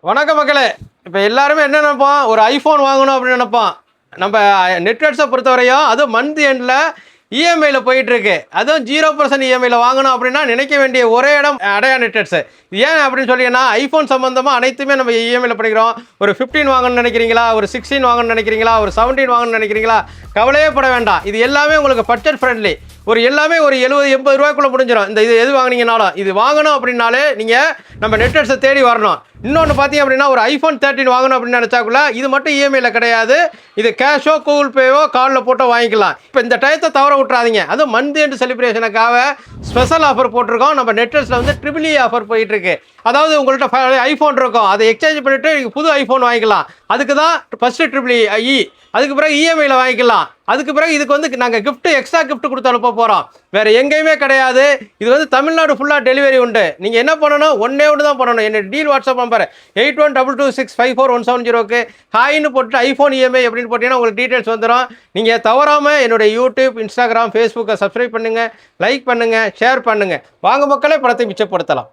வணக்கம் மக்களே. இப்போ எல்லாருமே என்ன நினைப்போம், ஒரு ஐஃபோன் வாங்கணும் அப்படின்னு நினைப்போம். நம்ம நெட்வொர்க்ஸை பொறுத்தவரையும் அதுவும் மந்த் எண்டில் இஎம்ஐயில் போயிட்டுருக்கு. அதுவும் 0% இஎம்ஐயில் வாங்கணும் அப்படின்னா நினைக்க வேண்டிய ஒரே இடம் அடையா நெட்வொர்க்ஸு. ஏன் அப்படின்னு சொல்லிங்கன்னா ஐஃபோன் சம்மந்தமாக அனைத்துமே நம்ம இஎம்ஐயில் பண்ணிக்கிறோம். ஒரு 15 வாங்கணும்னு நினைக்கிறீங்களா, ஒரு 16 வாங்கணும்னு நினைக்கிறீங்களா, ஒரு 17 வாங்கணும்னு நினைக்கிறீங்களா, கவலையே பட வேண்டாம். இது எல்லாமே உங்களுக்கு பட்ஜெட் ஃப்ரெண்ட்லி. எல்லாமே ஒரு 70-80 ரூபாய்க்குள்ளே முடிஞ்சிடும். இது எது வாங்கினீங்கனாலும் இது வாங்கணும் அப்படின்னாலே நீங்கள் நம்ம நெட்வொர்க்ஸை தேடி வரணும். இன்னொன்று பார்த்தீங்க அப்படின்னா ஒரு ஐஃபோன் 13 வாங்கணும் அப்படின்னு நினச்சாக்குள்ள இது மட்டும் இஎம்ஐயில் கிடையாது. இது கேஷோ கூகுள் பேவோ கார்டில் போட்டோ வாங்கிக்கலாம். இப்போ இந்த டயத்தை தவற விட்றாதீங்க. அதுவும் மந்த் எண்ட் செலிப்ரேஷனுக்காக ஸ்பெஷல் ஆஃபர் போட்டிருக்கோம். நம்ம நெட்வொர்க்ஸில் வந்து EEE ஆஃபர் போயிட்டுருக்கு. அதாவது உங்கள்கிட்ட ஐஃபோன் இருக்கும், அதை எக்ஸ்சேஞ்ச் பண்ணிவிட்டு நீங்கள் புது ஐஃபோன் வாங்கிக்கலாம். அதுக்கு தான் ஃபஸ்ட்டு EEE. அதுக்கு பிறகு இஎம்ஐயில் வாங்கிக்கலாம். அதுக்கு பிறகு இதுக்கு வந்து நாங்கள் எக்ஸ்ட்ரா கிஃப்ட் கொடுத்து அனுப்ப போகிறோம். வேறு எங்கேயுமே கிடையாது. இது வந்து தமிழ்நாடு ஃபுல்லாக டெலிவரி உண்டு. நீங்கள் என்ன பண்ணணும், ஒன்றே தான் பண்ணணும். என்னோட டீல் வாட்ஸ்அப் நம்பர் 8122654170க்கு ஹாய்னு போட்டு ஐஃபோன் இஎம்ஐ அப்படின்னு போட்டிங்கன்னா உங்களுக்கு டீட்டெயில்ஸ் வந்துடும். நீங்கள் தவறாமல் என்னுடைய யூடியூப், இன்ஸ்டாகிராம், ஃபேஸ்புக்கை சப்ஸ்கிரைப் பண்ணுங்கள், லைக் பண்ணுங்கள், ஷேர் பண்ணுங்கள். வாங்க மக்களே, பணத்தை மிச்சப்படுத்தலாம்.